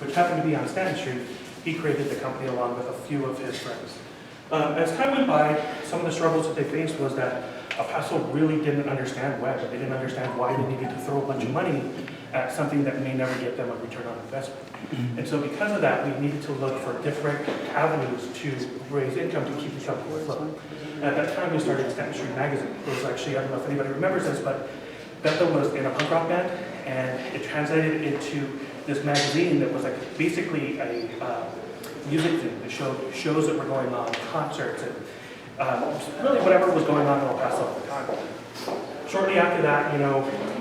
which happened to be on Stanton Street, he created the company along with a few of his friends. As time went by, some of the struggles that they faced was that El Paso really didn't understand web. They didn't understand why they needed to throw a bunch of money at something that may never get them a return on investment. And so because of that, we needed to look for different avenues to raise income to keep the company afloat. At that time, we started Stanton Street Magazine. It was actually, I don't know if anybody remembers this, but Bethel was in a punk rock band, and it translated into this magazine that was like basically a music thing that showed shows that were going on, concerts, and really whatever was going on in El Paso at the time. Shortly after that,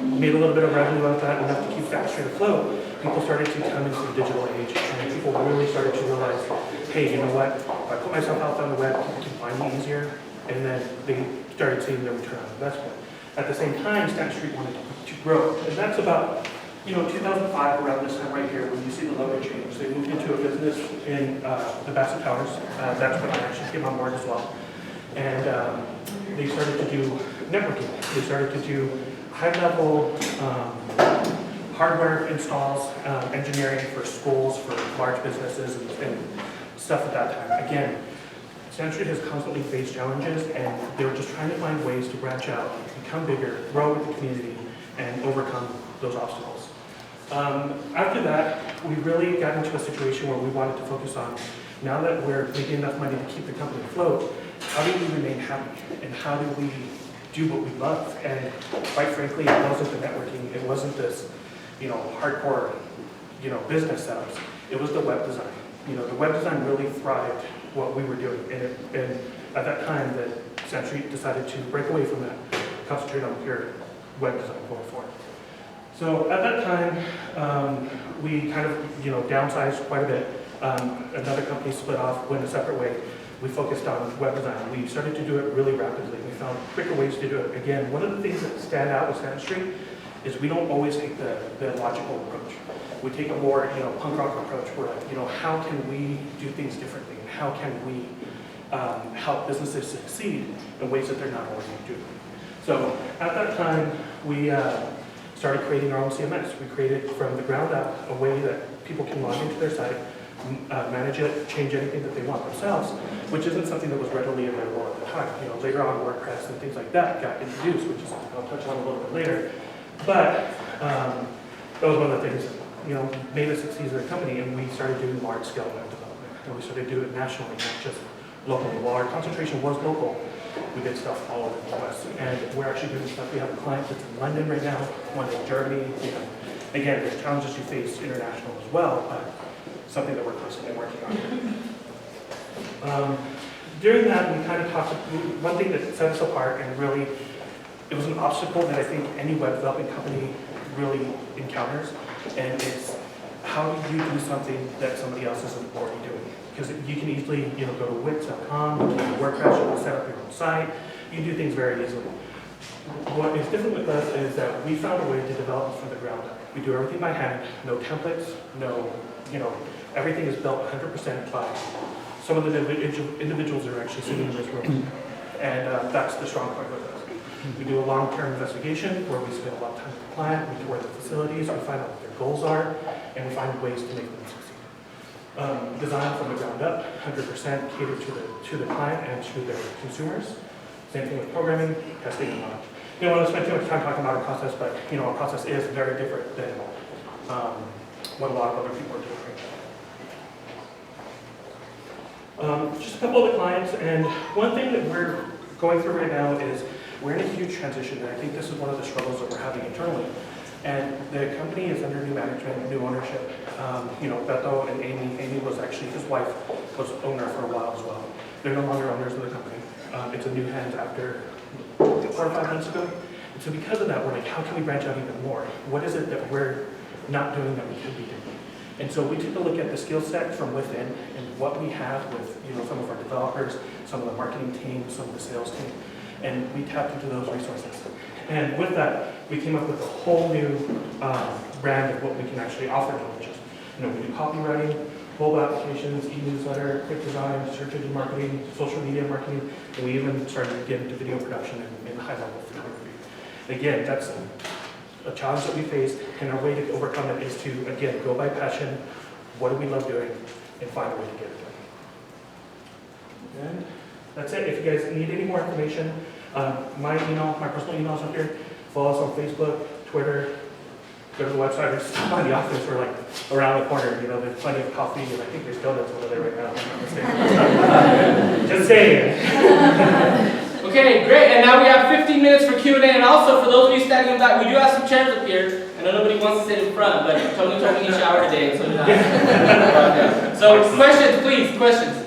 made a little bit of revenue out of that, enough to keep Stanton Street afloat. People started to come into the digital age, and people really started to realize, hey, you know what? If I put myself out on the web, people can find me easier, and then they started seeing their return on investment. At the same time, Stanton Street wanted to grow, and that's about 2005, around this time right here, when you see the logo change. They moved into a business in the Bassett Towers. That's when I actually came on board as well. And they started to do networking. They started to do high-level hardware installs, engineering for schools, for large businesses, and stuff at that time. Again, Stanton Street has constantly faced challenges, and they were just trying to find ways to branch out, become bigger, grow with the community, and overcome those obstacles. After that, we really got into a situation where we wanted to focus on, now that we're making enough money to keep the company afloat, how do we remain happy, and how do we do what we love? And quite frankly, it wasn't the networking, it wasn't this, hardcore, business setups. It was the web design. The web design really thrived what we were doing, and at that time, that Stanton Street decided to break away from that, concentrate on pure web design going forward. So at that time, we kind of, downsized quite a bit. Another company split off, went a separate way. We focused on web design. We started to do it really rapidly. We found quicker ways to do it. Again, one of the things that stand out with Stanton Street is we don't always take the logical approach. We take a more, punk rock approach where, how can we do things differently? And how can we help businesses succeed in ways that they're not already doing? So at that time, we started creating our own CMS. We created from the ground up a way that people can log into their site, manage it, change anything that they want themselves, which isn't something that was readily available at the time. Later on, WordPress and things like that got introduced, which is I'll touch on a little bit later. But that was one of the things that made us succeed as a company, and we started doing large-scale web development, and we started doing it nationally, not just locally. While our concentration was local, we did stuff all over the West, and we're actually doing stuff. We have a client that's in London right now, one in Germany. Again, there's challenges you face international as well, but something that we're constantly working on. During that, we kind of talked, one thing that set us apart, and really, it was an obstacle that I think any web development company really encounters, and it's how do you do something that somebody else isn't already doing? Because you can easily, go to Wix.com, go to WordPress, you can set up your own site, you can do things very easily. What is different with us is that we found a way to develop from the ground up. We do everything by hand, no templates, no, everything is built 100% by some of the individuals that are actually sitting in this room. And that's the strong point with us. We do a long-term investigation where we spend a lot of time with the client, we tour the facilities, we find out what their goals are, and we find ways to make them succeed. Design from the ground up, 100% catered to the client and to their consumers. Same thing with programming, testing, and launch. I don't want to spend too much time talking about our process, but our process is very different than what a lot of other people are doing right now. Just a couple of the clients, and one thing that we're going through right now is we're in a huge transition, and I think this is one of the struggles that we're having internally. And the company is under new management, new ownership. Beto and Amy was actually, his wife was owner for a while as well. They're no longer owners of the company. It's a new hand after 4 or 5 months ago. And so because of that, we're like, how can we branch out even more? What is it that we're not doing that we could be doing? And so we took a look at the skill set from within and what we have with some of our developers, some of the marketing team, some of the sales team, and we tapped into those resources. And with that, we came up with a whole new brand of what we can actually offer to launches. We do copywriting, mobile applications, e-newsletter, quick design, search engine marketing, social media marketing, and we even started to get into video production and high-level photography. Again, that's a challenge that we faced, and our way to overcome it is to, again, go by passion, what do we love doing, and find a way to get it done. And that's it. If you guys need any more information, my personal email is up here. Follow us on Facebook, Twitter. Go to the website. There's some in the office or like around the corner. You know, there's plenty of coffee, and I think there's donuts over there right now. If I'm not mistaken. Just saying. Okay, great. And now we have 15 minutes for Q&A. And also, for those of you standing in the back, we do have some chairs up here. I know nobody wants to sit in front, but Tony told me he showered today, and so did I. So, questions, please. Questions.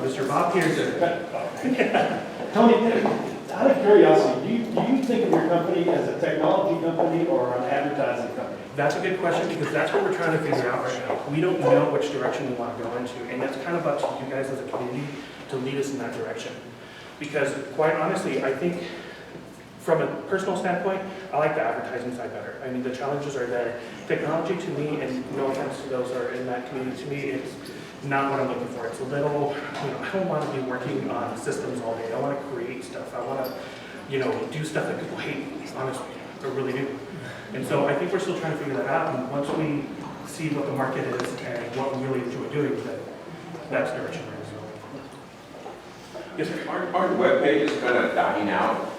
Mr. Bob Pearson. Tony, out of curiosity, do you think of your company as a technology company or an advertising company? That's a good question, because that's what we're trying to figure out right now. We don't know which direction we want to go into, and that's kind of up to you guys as a community to lead us in that direction. Because quite honestly, I think from a personal standpoint, I like the advertising side better. I mean, the challenges are there. Technology to me, and no offense to those who are in that community, to me, it's not what I'm looking for. It's a little, I don't want to be working on systems all day. I want to create stuff. I want to, do stuff that people hate, honestly, or really do. And so I think we're still trying to figure that out. And once we see what the market is and what we really enjoy doing, then that's the direction we're going. Yes, sir. Aren't web pages kind of dying out?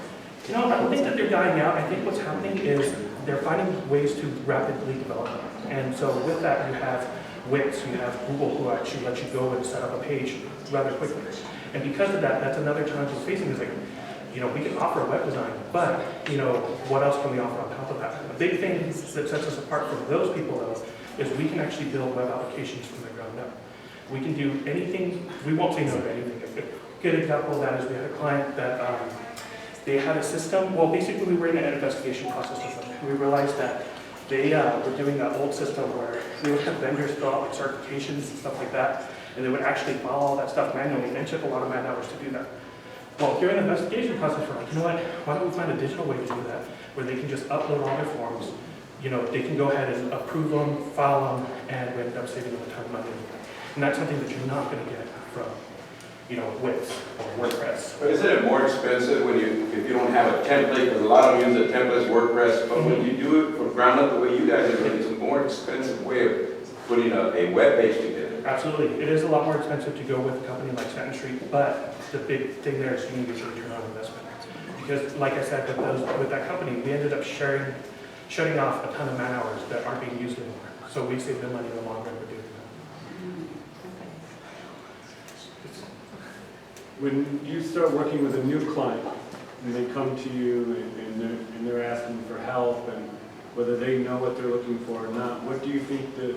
I don't think that they're dying out. I think what's happening is they're finding ways to rapidly develop them. And so with that, you have Wix, you have Google, who actually let you go and set up a page rather quickly. And because of that, that's another challenge we're facing is like, we can offer web design, but, what else can we offer on top of that? A big thing that sets us apart from those people, though, is we can actually build web applications from the ground up. We can do anything. We won't say no to anything. A good example of that is we had a client that they had a system. Well, basically, we were in an investigation process with them. We realized that they were doing that old system where they would have vendors fill out like certifications and stuff like that, and they would actually follow all that stuff manually, and it took a lot of man hours to do that. Well, during the investigation process, we're like, you know what? Why don't we find a digital way to do that, where they can just upload all their forms. They can go ahead and approve them, file them, and we end up saving them a ton of money. And that's something that you're not going to get from, Wix or WordPress. But isn't it more expensive if you don't have a template? Because a lot of them use a template, WordPress, but when you do it from ground up the way you guys are doing, it's a more expensive way of putting a web page together. Absolutely. It is a lot more expensive to go with a company like Stanton Street, but the big thing there is you need to get your return on investment. Because like I said, with that company, we ended up shutting off a ton of man hours that aren't being used anymore. So we saved them money in the long run for doing that. When you start working with a new client, and they come to you and they're asking for help, and whether they know what they're looking for or not, what do you think the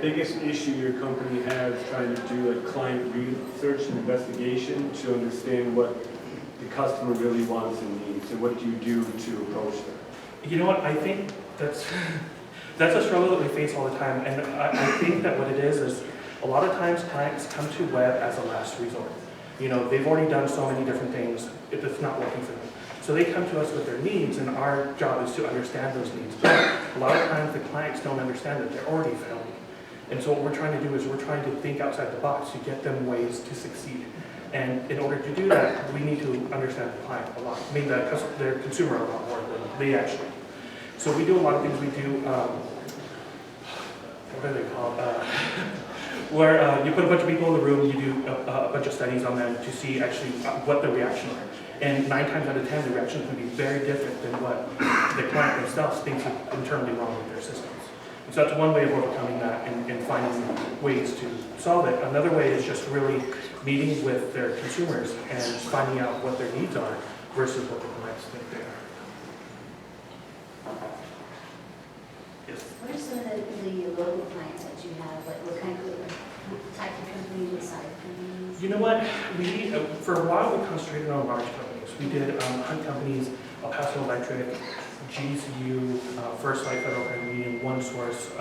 biggest issue your company has trying to do a client research and investigation to understand what the customer really wants and needs, and what do you do to approach them? You know what, I think that's a struggle that we face all the time, and I think that what it is a lot of times clients come to web as a last resort. They've already done so many different things, it's not working for them. So they come to us with their needs, and our job is to understand those needs. But a lot of times the clients don't understand that they're already failing. And so what we're trying to do is we're trying to think outside the box to get them ways to succeed. And in order to do that, we need to understand the client a lot. I mean, their consumer a lot more than they actually. So we do a lot of things. We do, what are they called? Where you put a bunch of people in the room, you do a bunch of studies on them to see actually what the reaction are. And 9 times out of 10, the reaction can be very different than what the client themselves thinks is internally wrong with their systems. And so that's one way of overcoming that and finding ways to solve it. Another way is just really meeting with their consumers and finding out what their needs are versus what the clients think they are. Yes? What are some of the local clients that you have? What kind of type of companies, what size companies? You know what? For a while, we concentrated on large companies. We did Hunt Companies, El Paso Electric, GCU, First Light Federal Credit Union, OneSource.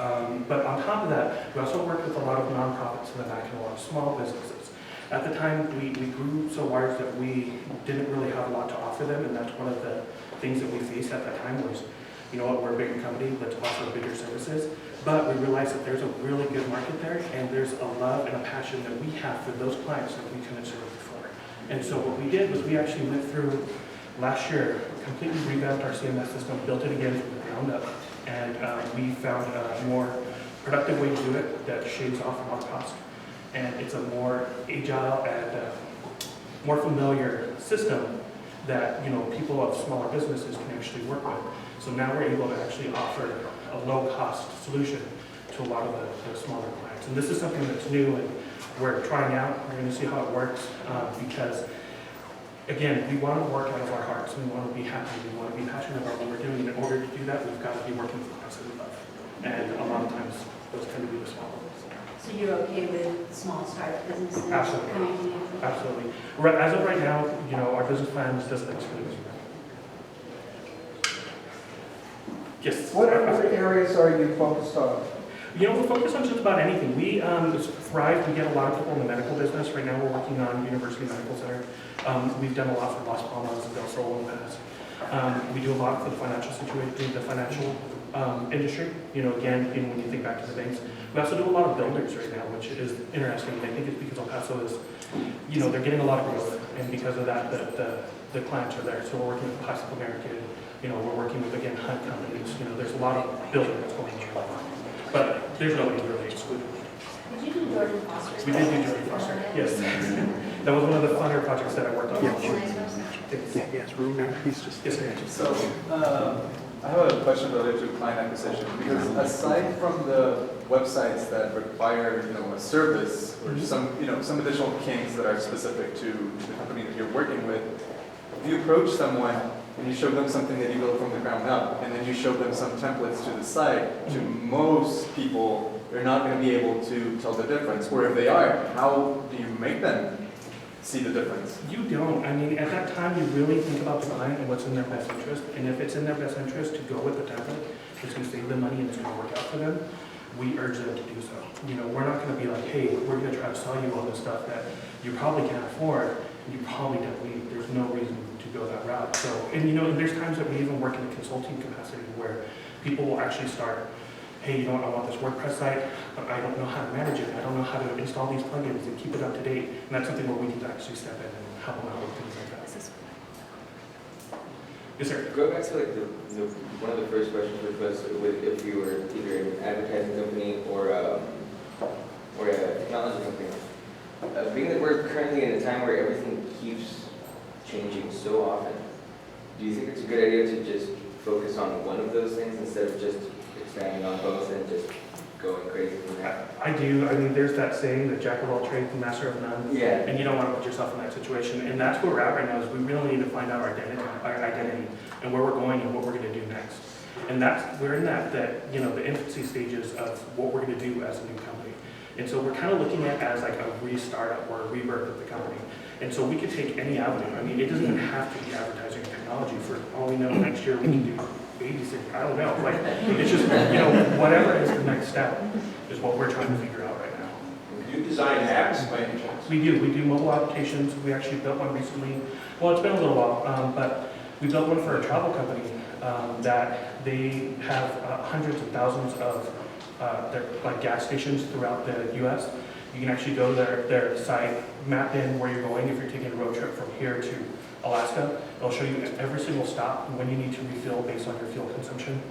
But on top of that, we also worked with a lot of nonprofits in the back and a lot of small businesses. At the time, we grew so large that we didn't really have a lot to offer them, and that's one of the things that we faced at that time was, you know what, we're a bigger company, let's offer bigger services. But we realized that there's a really good market there, and there's a love and a passion that we have for those clients that we couldn't serve before. And so what we did was we actually went through last year, completely revamped our CMS system, built it again from the ground up, and we found more productive way to do it that shaves off a lot of cost. And it's a more agile and more familiar system that, people of smaller businesses can actually work with. So now we're able to actually offer a low-cost solution to a lot of the smaller clients. And this is something that's new and we're trying out. We're going to see how it works because, again, we want to work out of our hearts. We want to be happy. We want to be passionate about what we're doing. In order to do that, we've got to be working with the clients that we love. And a lot of times, those tend to be the small ones. So you're okay with small startup businesses Absolutely. coming to you? Absolutely. As of right now, our business plan doesn't exclude us. Yes. What other areas are you focused on? We're focused on just about anything. We thrive. We get a lot of people in the medical business. Right now, we're working on University Medical Center. We've done a lot for Las Palmas and Del Sol in the past. We do a lot for the financial situation, the financial industry. Again, when you think back to the banks. We also do a lot of builders right now, which is interesting. And I think it's because El Paso is, they're getting a lot of growth, and because of that, the clients are there. So we're working with Classic American. We're working with, again, Hunt companies. There's a lot of building that's going on. But there's nobody really excluded. Did you do Jordan Foster? We did do Jordan Foster, yes. That was one of the funner projects that I worked on. Yes, room there, he's just. Yes, sir. So, I have a question related to client acquisition, because aside from the websites that require, a service or some additional kinks that are specific to the company that you're working with, if you approach someone and you show them something that you built from the ground up, and then you show them some templates to the site, to most people, they're not going to be able to tell the difference. Or if they are, how do you make them see the difference? You don't. At that time, you really think about the client and what's in their best interest. And if it's in their best interest to go with the template, it's going to save them money and it's going to work out for them, we urge them to do so. We're not going to be like, hey, we're going to try to sell you all this stuff that you probably can't afford, and you probably don't need. There's no reason to go that route. So, and there's times that we even work in a consulting capacity where people will actually start, hey, I want this WordPress site, but I don't know how to manage it. I don't know how to install these plugins and keep it up to date. And that's something where we need to actually step in and help them out with things like that. Yes, sir. Go back to one of the first questions, which was if you were either an advertising company or a technology company. Being that we're currently in a time where everything keeps changing so often, do you think it's a good idea to just focus on one of those things instead of just expanding on both and just going crazy from there? I do. There's that saying, the jack of all trades, the master of none. Yeah. And you don't want to put yourself in that situation. And that's where we're at right now, is we really need to find out our identity and where we're going and what we're going to do next. And we're in the infancy stages of what we're going to do as a new company. And so we're kind of looking at it as like a restart or a rebirth of the company. And so we could take any avenue. It doesn't even have to be advertising or technology. For all we know, next year we can do babysitting. I don't know. It's just, whatever is the next step is what we're trying to figure out right now. Do you design apps by any chance? We do. We do mobile applications. We actually built one recently. Well, it's been a little while, but we built one for a travel company that they have hundreds of thousands of gas stations throughout the U.S. You can actually go to their site, map in where you're going. If you're taking a road trip from here to Alaska, it'll show you every single stop and when you need to refill based on your fuel consumption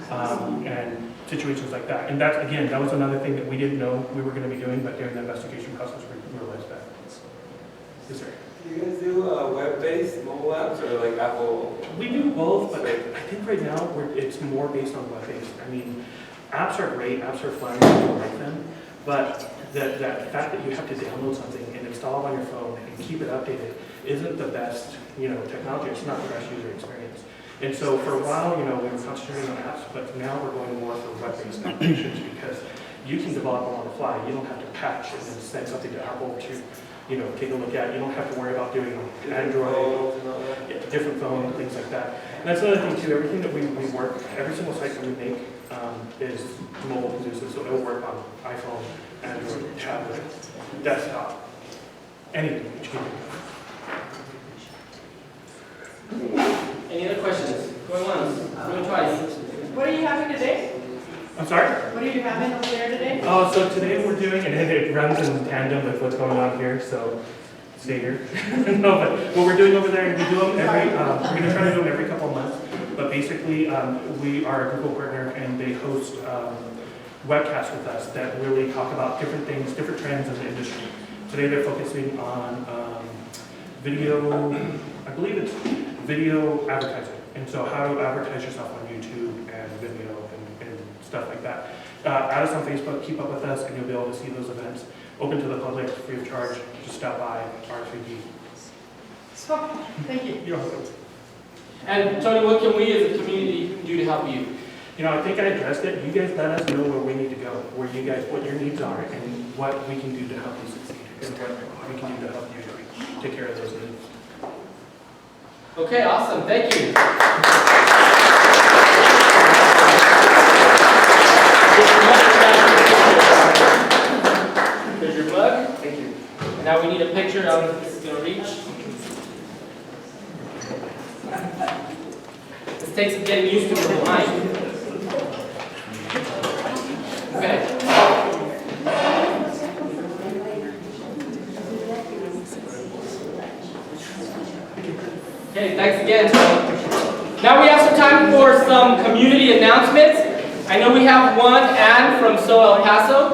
and situations like that. And that was another thing that we didn't know we were going to be doing, but during the investigation process, we realized that. Yes, sir. Do you guys do web-based mobile apps or like Apple? We do both, but I think right now it's more based on web-based. Apps are great, apps are fun, people like them, but the fact that you have to download something and install it on your phone and keep it updated isn't the best, technology. It's not the best user experience. And so for a while, we were concentrating on apps, but now we're going more for web-based applications because you can develop them on the fly. You don't have to patch and then send something to Apple to, take a look at. You don't have to worry about doing Android, different phone, and things like that. And that's another thing too. Everything that we work, every single site that we make is mobile conducive, so it'll work on iPhone, Android, tablet, desktop, anything that you can think of. Any other questions? Going once, going twice. What are you having today? I'm sorry? What are you having over there today? Oh, so today we're doing, and it runs in tandem with what's going on here, so stay here. No, but what we're doing over there, we do them we're going to try to do them every couple of months, but basically we are a Google partner and they host webcasts with us that really talk about different things, different trends in the industry. Today they're focusing on video, I believe it's video advertising. And so how to advertise yourself on YouTube and Vimeo and stuff like that. Add us on Facebook, keep up with us, and you'll be able to see those events. Open to the public, free of charge. Just stop by RSVP. So, thank you. You're welcome. And Tony, what can we as a community do to help you? You know, I think I addressed it. You guys let us know where we need to go, where you guys, what your needs are, and what we can do to help you succeed, and what we can do to help you take care of those needs. Okay, awesome. Thank you. Here's your mug. Thank you. Now we need a picture. This is going to reach. This takes some getting used to from behind. Okay. Okay, thanks again, Tony. Now we have some time for some community announcements. I know we have one, Ann from El Paso.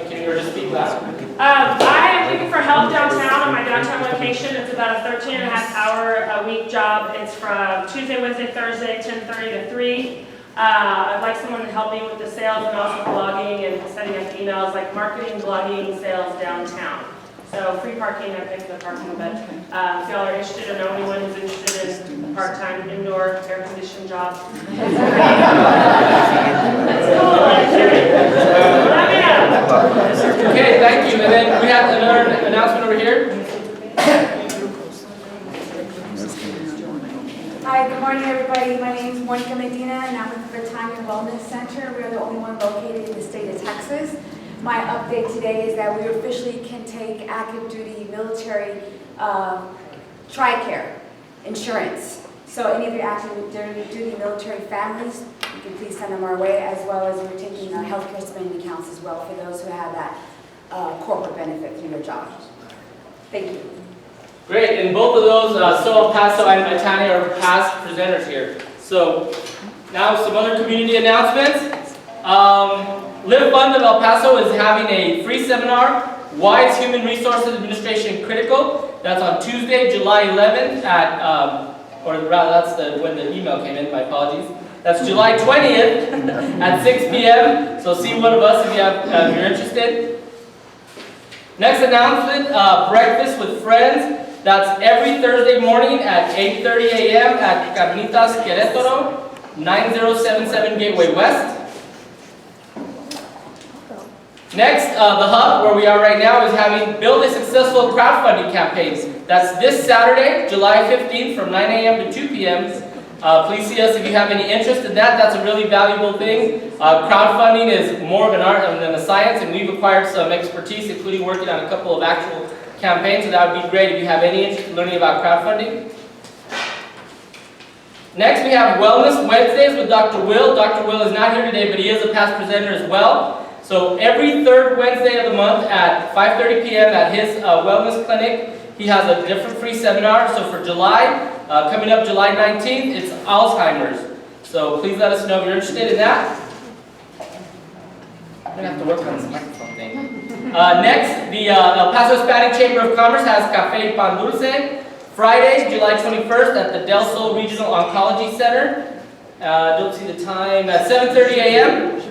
Can you just speak loud? I am looking for help downtown on my downtown location. It's about a 13.5-hour-a-week job. It's from Tuesday, Wednesday, Thursday, 10:30 to 3. I'd like someone to help me with the sales and also blogging and sending out emails like marketing, blogging, sales downtown. So free parking, I pay for the parking, but if y'all are interested or know anyone who's interested in a part-time indoor air-conditioned job. That's cool. Let me know. Okay, thank you. And then we have another announcement over here. Hi, good morning, everybody. My name is Monica Medina, and I'm with the Retirement Wellness Center. We're the only one located in the state of Texas. My update today is that we officially can take active duty military TRICARE insurance. So any of your active duty military families, you can please send them our way, as well as we're taking healthcare spending accounts as well for those who have that corporate benefit through their job. Thank you. Great, and both of those, El Paso and Tanya, are past presenters here. So now some other community announcements. Live Fund of El Paso is having a free seminar, Why is Human Resources Administration Critical? That's on Tuesday, July 11th at, or rather that's when the email came in, my apologies. That's July 20th at 6 p.m. So see one of us if you're interested. Next announcement, Breakfast with Friends. That's every Thursday morning at 8:30 a.m. at Carnitas Querétaro, 9077 Gateway West. Next, the Hub, where we are right now, is having Build a Successful Crowdfunding campaigns. That's this Saturday, July 15th from 9 a.m. to 2 p.m. Please see us if you have any interest in that. That's a really valuable thing. Crowdfunding is more of an art than a science, and we've acquired some expertise, including working on a couple of actual campaigns, so that would be great if you have any interest in learning about crowdfunding. Next, we have Wellness Wednesdays with Dr. Will. Dr. Will is not here today, but he is a past presenter as well. So every third Wednesday of the month at 5:30 p.m. at his wellness clinic, he has a different free seminar. So for July, coming up July 19th, it's Alzheimer's. So please let us know if you're interested in that. I'm going to have to work on this microphone thing. Next, the El Paso Hispanic Chamber of Commerce has Café y Pan Dulce, Friday, July 21st at the Del Sol Regional Oncology Center. Don't see the time, at 7:30 a.m.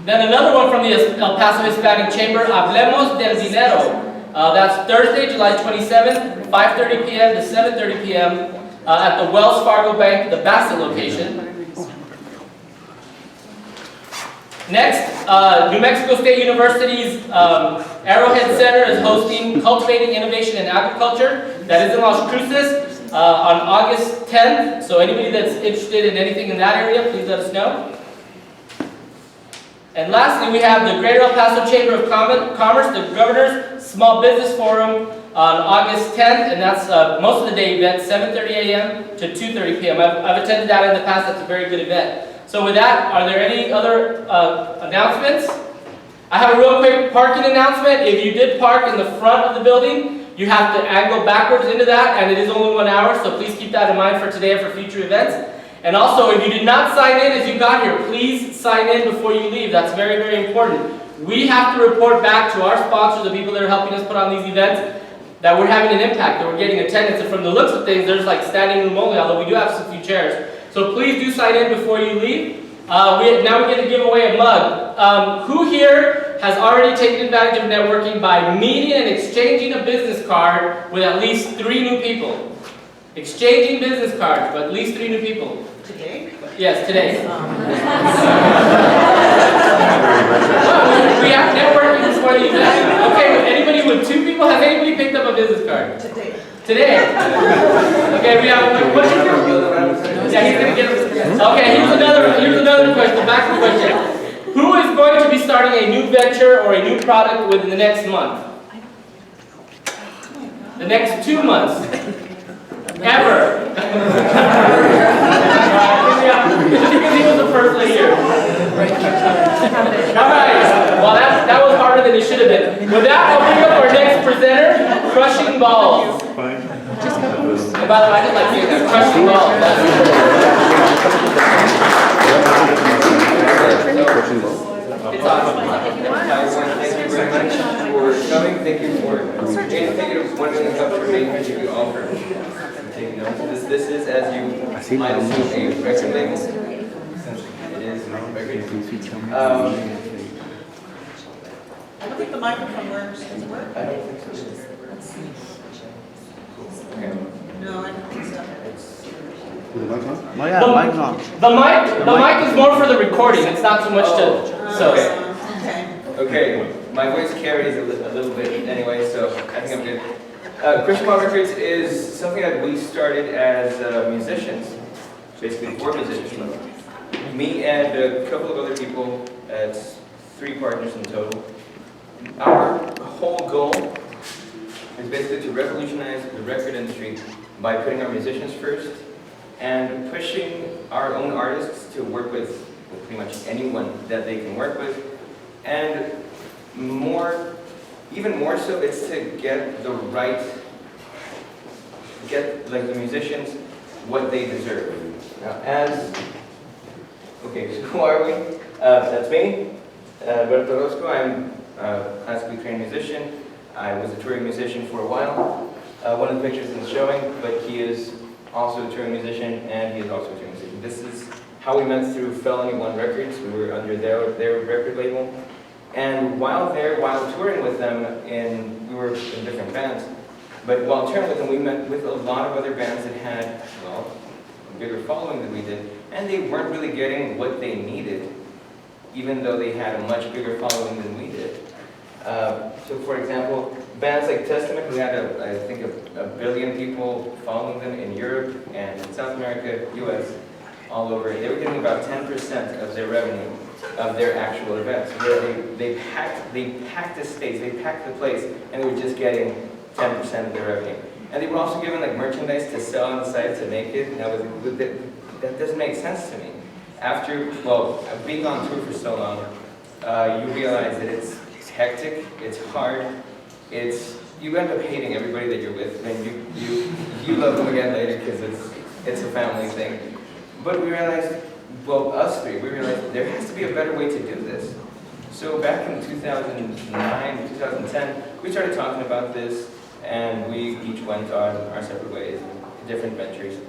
Then another one from the El Paso Hispanic Chamber, Hablemos del Dinero. That's Thursday, July 27th, 5:30 p.m. to 7:30 p.m. At the Wells Fargo Bank, the Bassett location. Next, New Mexico State University's Arrowhead Center is hosting Cultivating Innovation in Agriculture. That is in Las Cruces on August 10th. So anybody that's interested in anything in that area, please let us know. And lastly, we have the Greater El Paso Chamber of Commerce, the Governor's Small Business Forum on August 10th, and that's most of the day event, 7:30 a.m. to 2:30 p.m. I've attended that in the past. That's a very good event. So with that, are there any other announcements? I have a real quick parking announcement. If you did park in the front of the building, you have to angle backwards into that, and it is only 1 hour, so please keep that in mind for today and for future events. And also, if you did not sign in as you got here, please sign in before you leave. That's very, very important. We have to report back to our sponsors, the people that are helping us put on these events, that we're having an impact, that we're getting attendance. And from the looks of things, there's like standing room only, although we do have some few chairs. So please do sign in before you leave. Now we get to give away a mug. Who here has already taken advantage of networking by meeting and exchanging a business card with at least 3 new people? Exchanging business cards with at least 3 new people. Today? Yes, today. Well, we have networking before the event. Okay, anybody with 2 people, has anybody picked up a business card? Today. Today? Okay, we have, what's your yeah, he's gonna get okay, here's another question, back to the question. Who is going to be starting a new venture or a new product within the next month? The next 2 months? Ever? Because he was the first lady here. Alright, well that was harder than it should have been. With that, I'll bring up our next presenter, Crushing Balls. And by the way, I just like saying that, Crushing Balls. It's awesome. Thank you very much for coming. Thank you for taking one minute to me. Thank you all for taking notes. This is, as you might assume, a record label. It is a record. I don't think the microphone works. Does it work? I don't think so. Let's see. Okay. No, I don't think so. The mic is more for the recording. It's not so much to. So. Okay. My voice carries a little bit anyway, so I think I'm good. Christian Ball Records is something that we started as musicians, basically 4 musicians. Me and a couple of other people, it's 3 partners in total. Our whole goal is basically to revolutionize the record industry by putting our musicians first and pushing our own artists to work with pretty much anyone that they can work with. And even more so, it's to get the the musicians what they deserve. Now, okay, so who are we? That's me, Roberto Orozco. I'm a classically trained musician. I was a touring musician for a while. One of the pictures is showing, but he is also a touring musician, and he is also a touring musician. This is how we met through Felony One Records. We were under their record label. And while touring with them, we were in different bands, but while touring with them, we met with a lot of other bands that had, well, a bigger following than we did, and they weren't really getting what they needed, even though they had a much bigger following than we did. So for example, bands like Testament, who had, I think, a billion people following them in Europe and in South America, US, all over, they were getting about 10% of their revenue of their actual events. Where they packed the stage, they packed the place, and they were just getting 10% of their revenue. And they were also given like merchandise to sell on the site to make it. Now that doesn't make sense to me. After being on tour for so long, you realize that it's hectic, it's hard, you end up hating everybody that you're with, and you love them again later because it's a family thing. But we realized, us 3, we realized there has to be a better way to do this. So back in 2009, 2010, we started talking about this, and we each went on our separate ways, different ventures.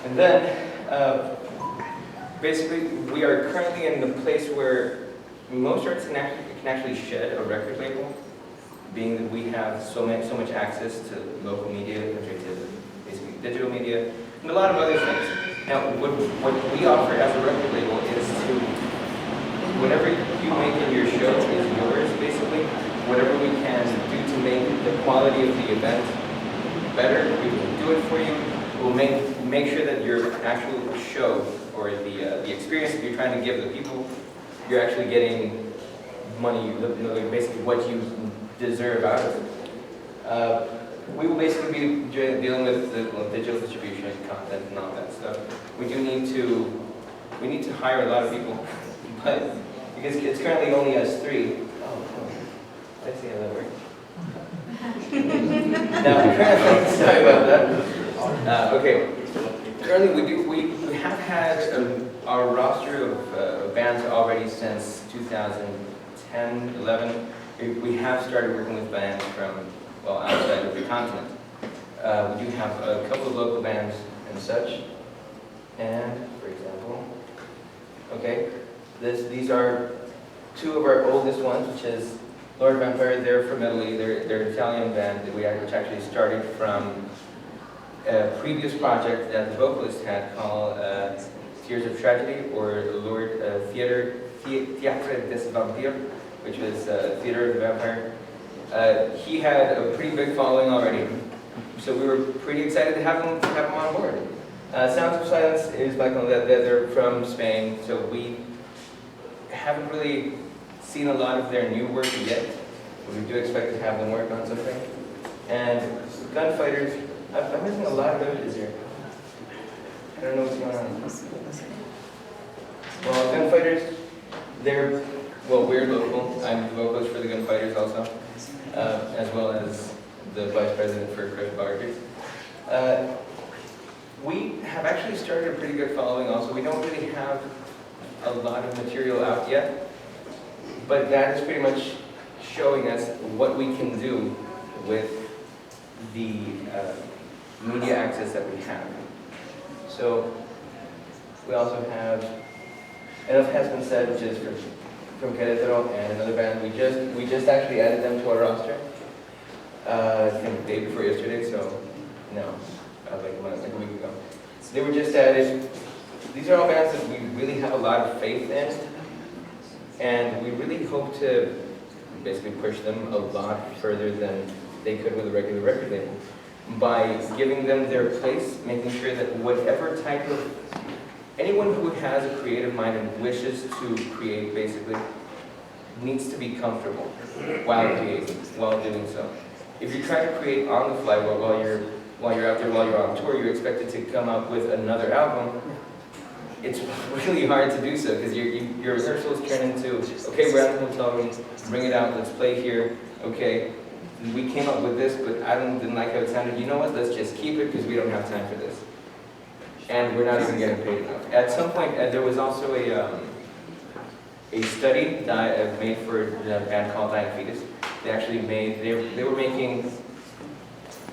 And then, basically, we are currently in the place where most artists can actually shed a record label, being that we have so much access to local media, to basically digital media, and a lot of other things. Now, what we offer as a record label is to, whatever you make in your show is yours, basically. Whatever we can do to make the quality of the event better, we will do it for you. We'll make sure that your actual show, or the experience that you're trying to give the people, you're actually getting money, basically what you deserve out of it. We will basically be dealing with the digital distribution, content, and all that stuff. We need to hire a lot of people, but because it's currently only us 3. Let's see how that works. Now, sorry about that. Okay. Currently, we have had our roster of bands already since 2010, 11. We have started working with bands from, well, outside of the continent. We do have a couple of local bands and such. And, for example, okay, these are two of our oldest ones, which is Lord Vampire. They're from Italy. They're an Italian band which actually started from a previous project that the vocalist had called Tears of Tragedy, or Lord Théâtre des Vampires, which was Theater of the Vampire. He had a pretty big following already, so we were pretty excited to have him on board. Sounds of Silence is by they're from Spain, so we haven't really seen a lot of their new work yet. We do expect to have them work on something. And Gunfighters, I'm missing a lot of images here. I don't know what's going on. Well, Gunfighters, we're local. I'm the vocalist for the Gunfighters also, as well as the vice president for Crush Barkers. We have actually started a pretty good following also. We don't really have a lot of material out yet, but that is pretty much showing us what we can do with the media access that we have. So we also have Enough Has Been Said, which is from Querétaro, and another band. We just actually added them to our roster. I think the day before yesterday, so no, like a week ago. They were just added. These are all bands that we really have a lot of faith in, and we really hope to basically push them a lot further than they could with a regular record label, by giving them their place, making sure that whatever type of, anyone who has a creative mind and wishes to create basically, needs to be comfortable while creating, while doing so. If you try to create on the fly while you're out there, while you're on tour, you're expected to come up with another album. It's really hard to do so, because your rehearsals turn into, okay, we're at the hotel room, bring it out, let's play here, okay, we came up with this, but I didn't like how it sounded, you know what, let's just keep it because we don't have time for this. And we're not even getting paid enough. At some point, there was also a study that I made for a band called Diaphetus. They actually made, they were making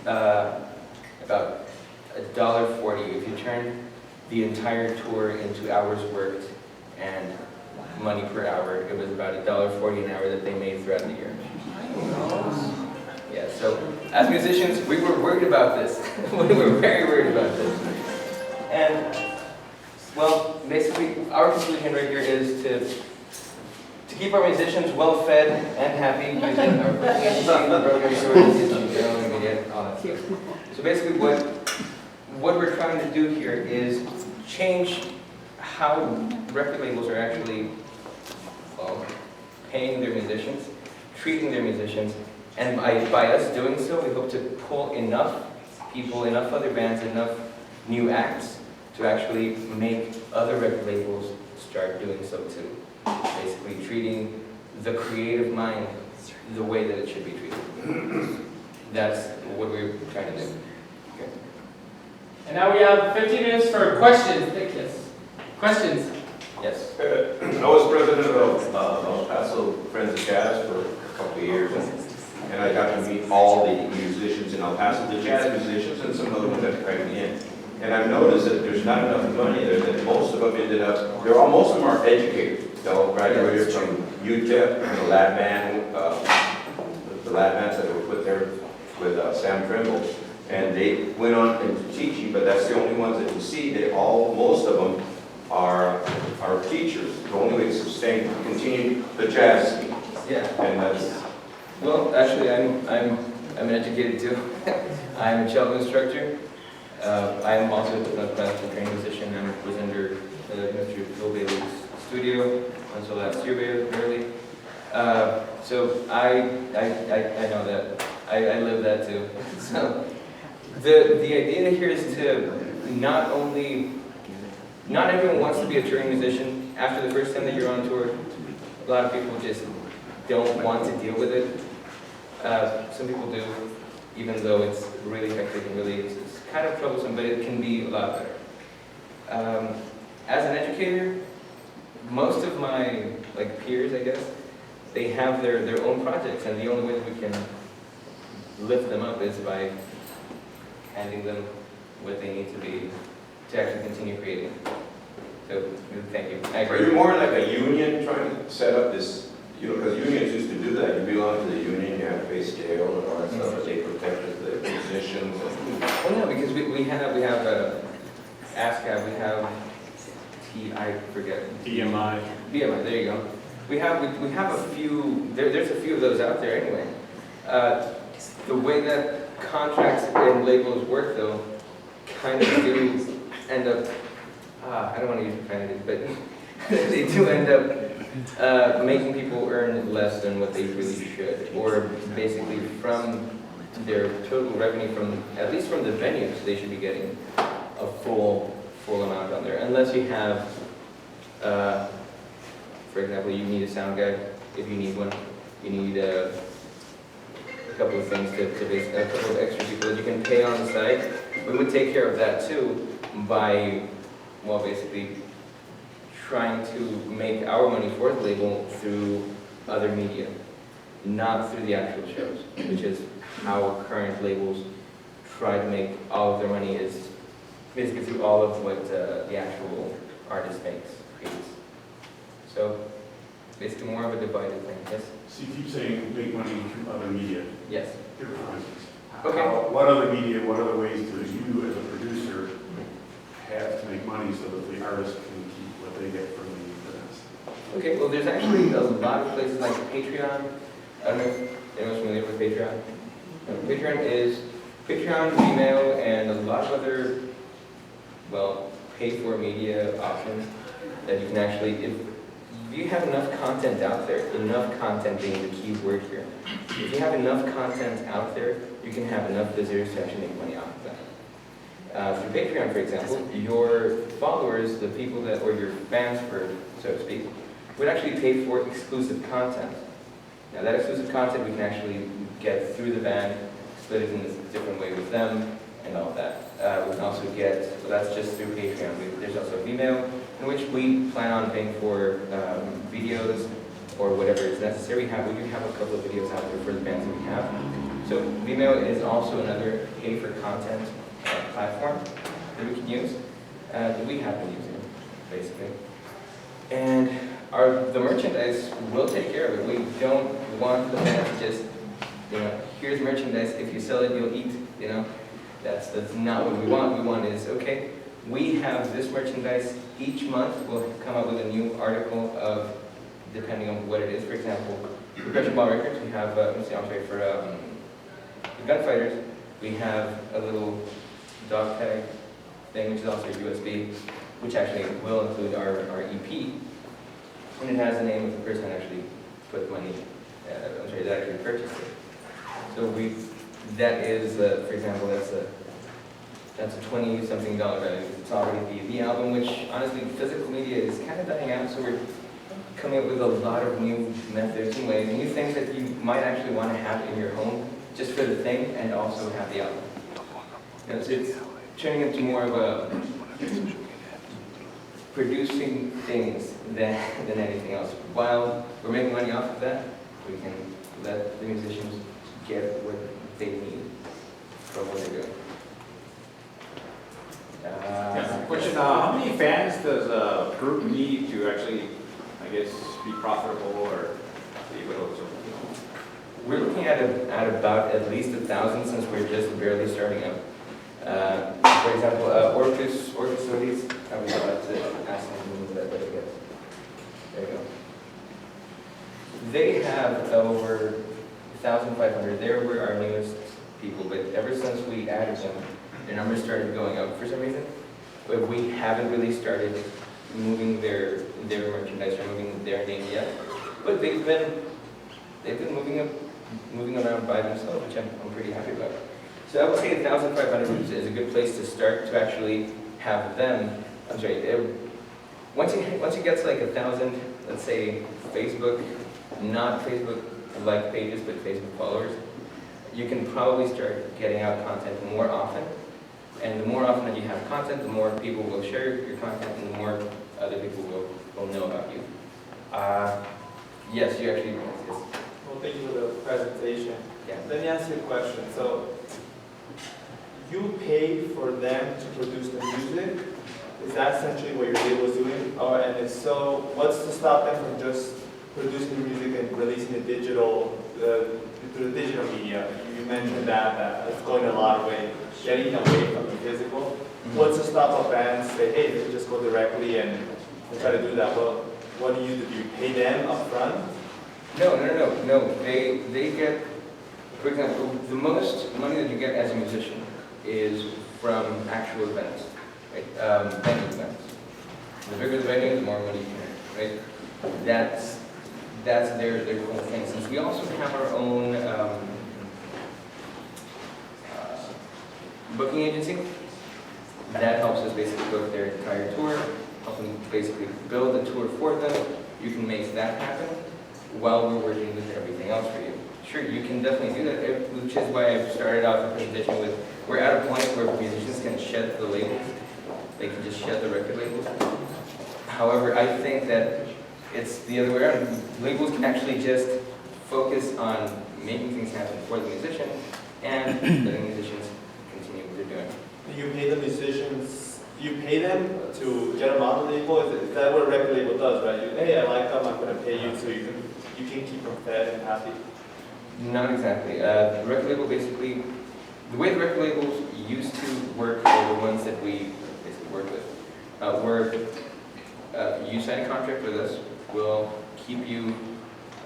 about $1.40 if you turn the entire tour into hours worked and money per hour. It was about $1.40 an hour that they made throughout the year. Yeah, so as musicians, we were worried about this. We were very worried about this. And, well, basically, our conclusion right here is to keep our musicians well fed and happy using our media, all that stuff. So basically what we're trying to do here is change how record labels are actually paying their musicians, treating their musicians, and by us doing so, we hope to pull enough people, enough other bands, enough new acts to actually make other record labels start doing so too. Basically treating the creative mind the way that it should be treated. That's what we're trying to do. Okay. And now we have 15 minutes for questions. Thank you. Questions? Yes. I was president of El Paso Friends of Jazz for a couple of years, and I got to meet all the musicians in El Paso, the jazz musicians, and some other ones that tried me in. And I've noticed that there's not enough money there, that most of them ended up, most of them are educated. They all graduated from UTEP, and the lab bands that were put there with Sam Trimble. And they went on into teaching, but that's the only ones that you see. Most of them are teachers. The only way to continue the jazz scene. Yeah. And that's. Well, actually, I'm an educated too. I'm a cello instructor. I am also a classical trained musician. I was under Mr. Phil Bailey's studio until last year, barely. So I know that. I live that too. So the idea here is to not everyone wants to be a touring musician. After the first time that you're on tour, a lot of people just don't want to deal with it. Some people do, even though it's really hectic and really it's kind of troublesome, but it can be a lot better. As an educator, most of my peers, I guess, they have their own projects, and the only way that we can lift them up is by handing them what they need to actually continue creating. So, thank you. I Are agree. you more like a union trying to set up this, because unions used to do that. You belong to the union, you have to pay scale and all that stuff, but they protected the musicians. Well, no, because we have ASCAP, we have I forget. EMI. BMI, there you go. We have a few, there's a few of those out there anyway. The way that contracts and labels work though, kind of do end up, I don't want to use profanity, but they do end up making people earn less than what they really should, or basically from their total revenue from, at least from the venues, they should be getting a full amount on there, unless you have, for example, you need a sound guy, if you need one, you need a couple of things a couple of extra people that you can pay on the side. We would take care of that too by, well, basically trying to make our money for the label through other media, not through the actual shows, which is how current labels try to make all of their money, is basically through all of what the actual artist creates. So basically more of a divided thing, yes? So you keep saying make money through other media. Yes. Give it for instance. Okay. What other media, what other ways do you as a producer have to make money so that the artist can keep what they get from the events? Okay, well there's actually a lot of places like Patreon. I don't know if anyone's familiar with Patreon. Patreon, Vimeo, and a lot of other, well, paid-for media options that you can actually, if you have enough content out there, enough content being the key word here, if you have enough content out there, you can have enough visitors to actually make money off of that. Through Patreon, for example, your followers, the people that, or your fans, so to speak, would actually pay for exclusive content. Now that exclusive content we can actually get through the band, split it in a different way with them, and all of that. We can also get, so that's just through Patreon. There's also Vimeo, in which we plan on paying for videos or whatever is necessary. We do have a couple of videos out there for the bands that we have. So Vimeo is also another pay-for-content platform that we can use, that we have been using, basically. And the merchandise will take care of it. We don't want the band to just, here's merchandise, if you sell it, you'll eat, That's not what we want. We want is, okay, we have this merchandise. Each month we'll come up with a new article of, depending on what it is. For example, for Gretchen Ball Records, we have, for the Gunfighters, we have a little dog tag thing, which is also USB, which actually will include our EP. And it has the name of the person that actually put money, that actually purchased it. So that is, for example, that's a $20-something value. It's already the album, which honestly, physical media is kind of dying out, so we're coming up with a lot of new methods and ways, new things that you might actually want to have in your home, just for the thing, and also have the album. It's turning into more of a producing things than anything else. While we're making money off of that, we can let the musicians get what they need from what they're doing. Question, how many fans does a group need to actually, I guess, be profitable or be able to, We're looking at about at least 1,000 since we're just barely starting up. For example, Orcus Solis, I was about to ask them to move that, but I guess. There you go. They have over 1,500. They were our newest people, but ever since we added them, their numbers started going up for some reason. But we haven't really started moving their merchandise or moving their name yet. But they've been moving around by themselves, which I'm pretty happy about. So I would say 1,500 is a good place to start to actually have them. I'm sorry. Once you get to like 1,000, let's say Facebook, not Facebook-like pages, but Facebook followers, you can probably start getting out content more often. And the more often that you have content, the more people will share your content, and the more other people will know about you. Yes, you actually, yes. Well, thank you for the presentation. Yeah. Let me ask you a question. So, you paid for them to produce the music? Is that essentially what your label is doing? And if so, what's to stop them from just producing the music and releasing the digital, through the digital media? You mentioned that it's going a lot away, getting away from the physical. Mm-hmm. What's to stop a band say, hey, they can just go directly and try to do that? Well, what do? Do you pay them up front? No. They get, for example, the most money that you get as a musician is from actual events, right? Venue events. The bigger the venue, the more money you can earn, right? That's their whole thing. Since we also have our own booking agency, that helps us basically book their entire tour, help them basically build the tour for them. You can make that happen while we're working with everything else for you. Sure, you can definitely do that, which is why I started off the presentation with, we're at a point where musicians can shed the labels. They can just shed the record labels. However, I think that it's the other way around. Labels can actually just focus on making things happen for the musician and letting musicians continue what they're doing. Do you pay the musicians, do you pay them to get them on the label? Is that what a record label does, right? Hey, I like them, I'm going to pay you so you can keep them fed and happy? Not exactly. The record label basically, the way the record labels used to work are the ones that we basically work with. You sign a contract with us, we'll keep you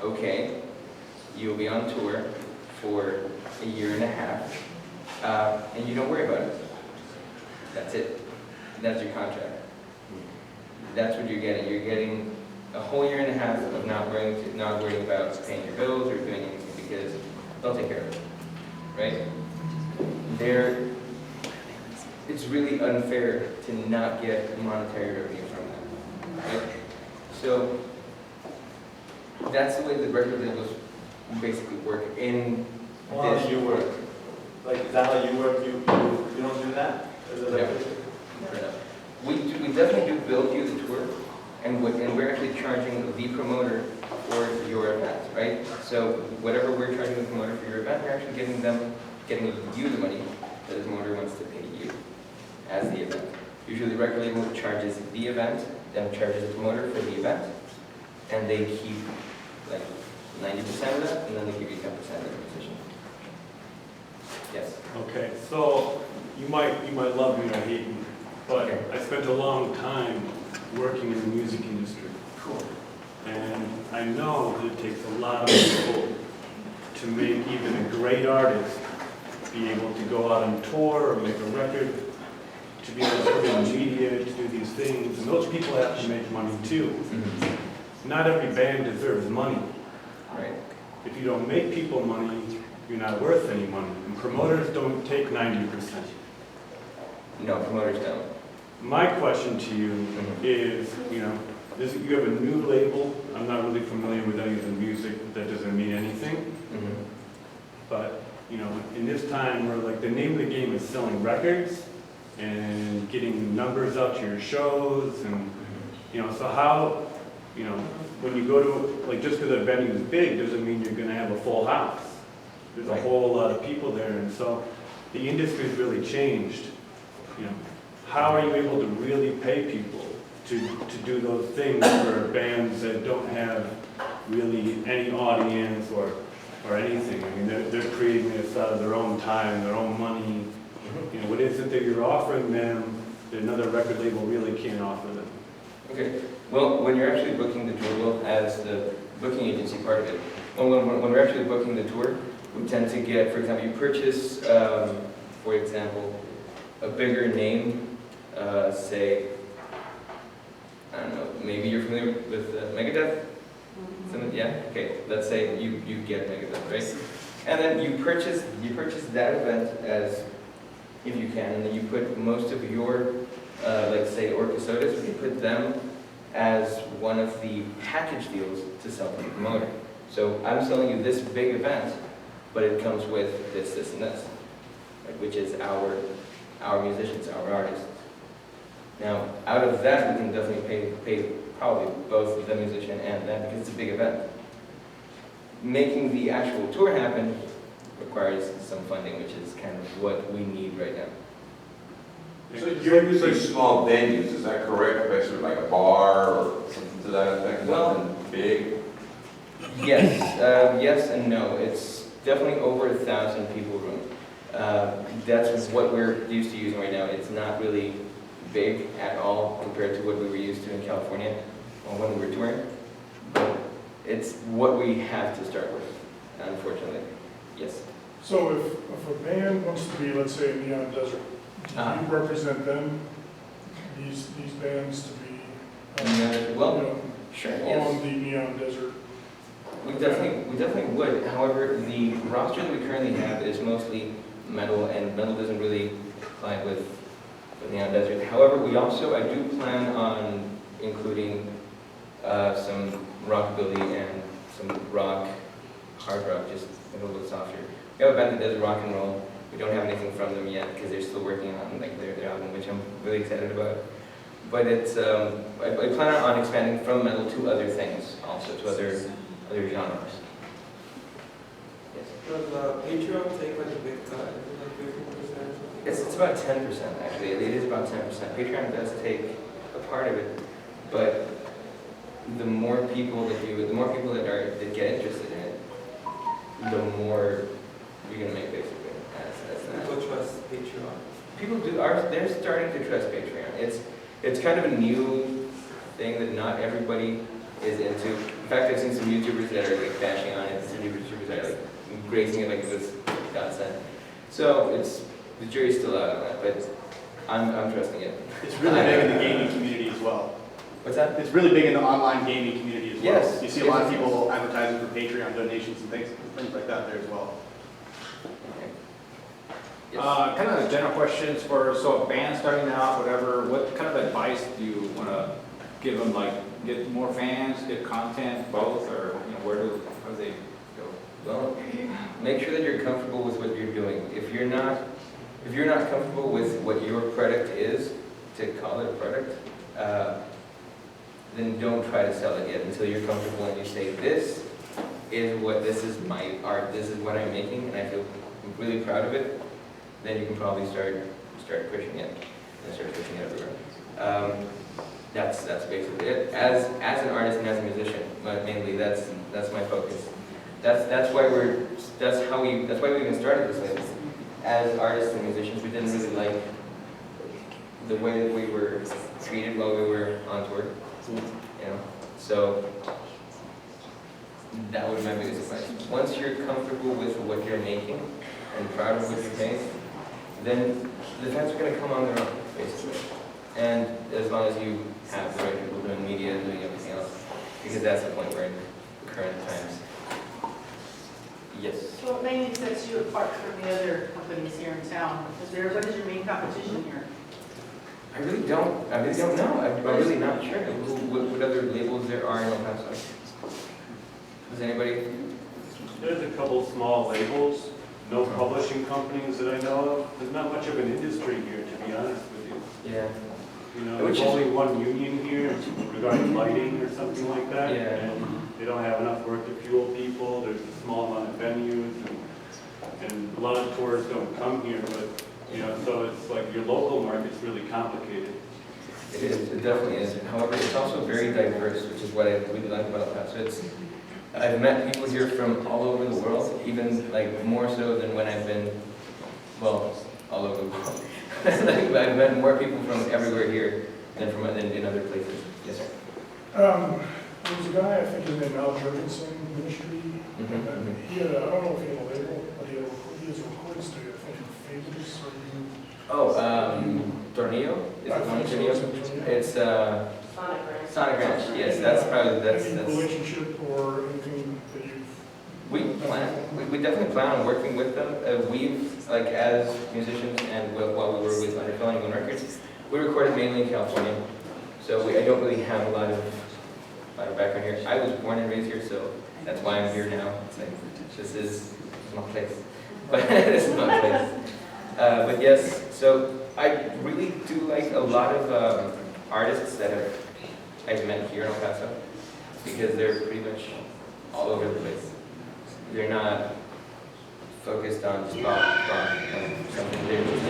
okay. You'll be on tour for a year and a half, and you don't worry about it. That's it. That's your contract. That's what you're getting. You're getting a whole year and a half of not worrying about paying your bills or doing anything because they'll take care of it, right? It's really unfair to not get monetary revenue from them, right? So that's the way the record labels basically work in Well, this. how do you work? Like, is that how you work? You don't do that? Is it like, We definitely do build you the tour, and we're actually charging the promoter for your event, right? So whatever we're charging the promoter for your event, we're actually getting you the money that the promoter wants to pay you as the event. Usually the record label charges the event, then charges the promoter for the event, and they keep like 90% of that, and then they give you 10% of the position. Yes. Okay, so you might love me or hate me, but Okay. I spent a long time working in the music industry. Cool. And I know that it takes a lot of people to make even a great artist be able to go out on tour or make a record, to be able to put in media, to do these things. And those people have to make money too. Mm-hmm. Not every band deserves money. Right. If you don't make people money, you're not worth any money. And promoters don't take 90%. No, promoters don't. My question to you is, you have a new label. I'm not really familiar with any of the music. That doesn't mean anything. Mm-hmm. But, in this time where like the name of the game is selling records and getting numbers out to your shows and, so how, when you go to, like just because a venue is big doesn't mean you're going to have a full house. There's a whole lot of people there. And so the industry's really changed. How are you able to really pay people to do those things for bands that don't have really any audience or anything? I mean, they're creating this out of their own time, their own money. What is it that you're offering them that another record label really can't offer them? Okay. Well, when you're actually booking the tour, well, as the booking agency part of it, when we're actually booking the tour, we tend to get, for example, you purchase, for example, a bigger name, say, I don't know, maybe you're familiar with Megadeth? Yeah? Okay, let's say you get Megadeth, right? And then you purchase that event as, if you can, and then you put most of your, like say, Orca Sodas, you put them as one of the package deals to sell to the promoter. So I'm selling you this big event, but it comes with this, and this, like, which is our our musicians, our artists. Now, out of that, we can definitely pay probably both the musician and that because it's a big event. Making the actual tour happen requires some funding, which is kind of what we need right now. So you're using small venues, is that correct? Basically like a bar or something to that effect, nothing big? Yes, yes and no. It's definitely over 1,000 people room. That's what we're used to using right now. It's not really big at all compared to what we were used to in California or when we were touring. But it's what we have to start with, unfortunately. Yes. So if a band wants to be, let's say, in Neon Desert, do you represent them, these bands to be, well, sure, yes. on the Neon Desert? We definitely would. However, the roster that we currently have is mostly metal, and metal doesn't really align with Neon Desert. However, I do plan on including some rockabilly and some rock, hard rock, just a little bit softer. We have a band that does rock and roll. We don't have anything from them yet because they're still working on their album, which I'm really excited about. But it's I plan on expanding from metal to other things, also to other genres. Yes. Does Patreon take like a big cut? Is it like 15%? It's about 10% actually. It is about 10%. Patreon does take a part of it, but the more people that get interested in it, the more you're gonna make basically. People trust Patreon. People they're starting to trust Patreon. It's kind of a new thing that not everybody is into. In fact, I've seen some YouTubers that are like bashing on it. Some YouTubers that are like grazing it like it was godsend. So the jury's still out on that, but I'm trusting it. It's really big in the gaming community as well. What's that? It's really big in the online gaming community as well. Yes. You see a lot of people advertising for Patreon donations and things like that there as well. Yes. Kind of general questions so a band starting out, whatever, what kind of advice do you want to give them, like get more fans, get content, both, or how do they go? Well, make sure that you're comfortable with what you're doing. If you're not comfortable with what your product is, to call it a product, then don't try to sell it yet until you're comfortable and you say, this is my art, this is what I'm making, and I feel really proud of it. Then you can probably start pushing it and start pushing it everywhere. That's basically it. As an artist and as a musician, but mainly that's my focus. That's why we even started this label. As artists and musicians, we didn't really like the way that we were treated while we were on tour. So that would be my biggest advice. Once you're comfortable with what you're making and proud of what you're making, then the fans are going to come on their own, basically. And as long as you have the right people doing media, doing everything else, because that's the point we're in current times. Yes. So what mainly sets you apart from the other companies here in town? What is your main competition here? I really don't know. I'm really not sure what other labels there are in El Paso. Does anybody? There's a couple small labels, no publishing companies that I know of. There's not much of an industry here, to be honest with you. Yeah. There's only one union here regarding lighting or something like that. Yeah. And they don't have enough work to fuel people. There's a small amount of venues, and a lot of tourists don't come here. But so it's like your local market's really complicated. It is. It definitely is. However, it's also very diverse, which is what I really like about El Paso. I've met people here from all over the world, even like more so than when I've been, all over the world. I've met more people from everywhere here than in other places. Yes, sir. There was a guy, I think his name Al Jorgensen, Ministry. He had, I don't know if he had a label, but he has a recording studio, I think in Fables, or Tornillo? Is it one Tornillo? It's Sonic Ranch. Sonic Ranch. Yes, that's probably any relationship or anything that you've... We definitely plan on working with them. We've, like, as musicians and while we were with Underfelling on Records, we recorded mainly in California. So I don't really have a lot of background here. I was born and raised here, so that's why I'm here now. It's like, this is my place. But this is my place. But yes, so I really do like a lot of artists that I've met here in El Paso, because they're pretty much all over the place. They're not focused on just something, they're just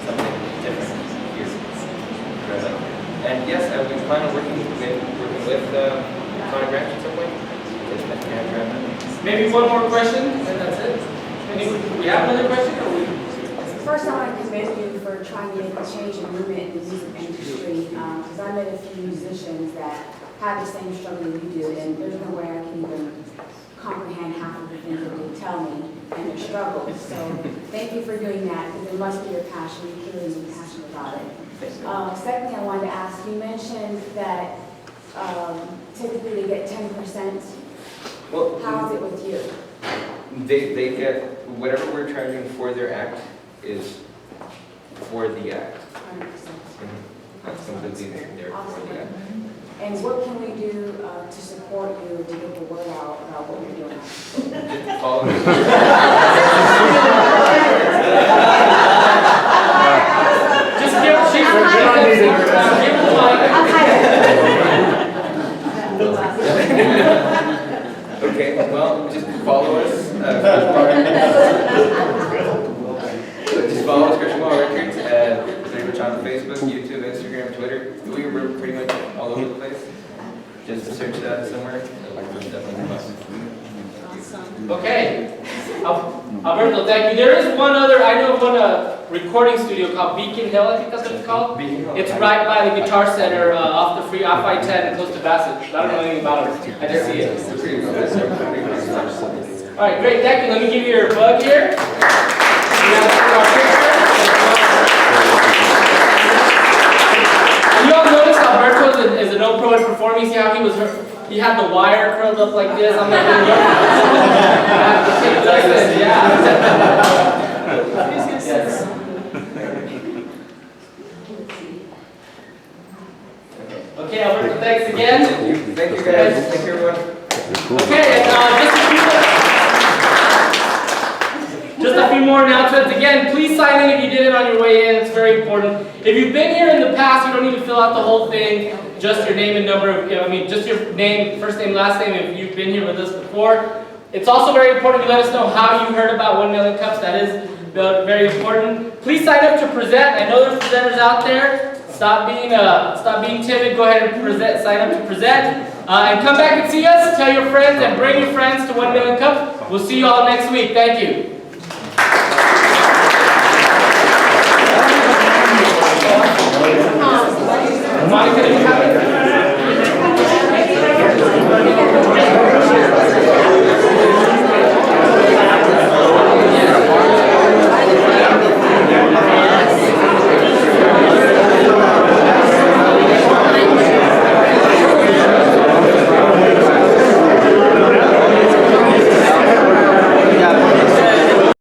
something different here. And yes, I would plan on working with Connor Branch at some point. Maybe one more question, and that's it. We have another question, or we? First, I want to commend you for trying to make a change and movement in the music industry, because I met a few musicians that have the same struggle that you do, and there's no way I can even comprehend half of the things that they tell me and their struggles. So thank you for doing that, because it must be your passion. You clearly are passionate about it. Secondly, I wanted to ask, you mentioned that typically they get 10%. Well, how is it with you? They get whatever we're charging for their act is for the act. 100%. That's completely there for the act. And what can we do to support you to get the word out about what you're doing? Just follow me. Just give Okay, well, just follow us. Just follow us, Christian Law Records, pretty much on Facebook, YouTube, Instagram, Twitter. We're pretty much all over the place. Just search that somewhere. Okay. Alberto, thank you. There is one other, I know of one recording studio called Beacon Hill, I think that's what it's called. It's right by the Guitar Center off the free off I-10 close to Bassett. I don't know anything about it. I just see it. All right, great. Thank you. Let me give you your plug here. You all notice Alberto is an old pro at performing. See how he had the wire curled up like this? I'm like, yes. Okay, Alberto, thanks again. Thank you guys. Thank you everyone. Okay, and just a few more announcements. Again, please sign in if you did it on your way in. It's very important. If you've been here in the past, you don't need to fill out the whole thing. Just your name and number of, just your name, first name, last name, if you've been here with us before. It's also very important you let us know how you heard about 1 Million Cups. That is very important. Please sign up to present. I know there's presenters out there. Stop being timid. Go ahead and present. Sign up to present. And come back and see us. Tell your friends and bring your friends to 1 Million Cups. We'll see you all next week. Thank you. Monica, do you have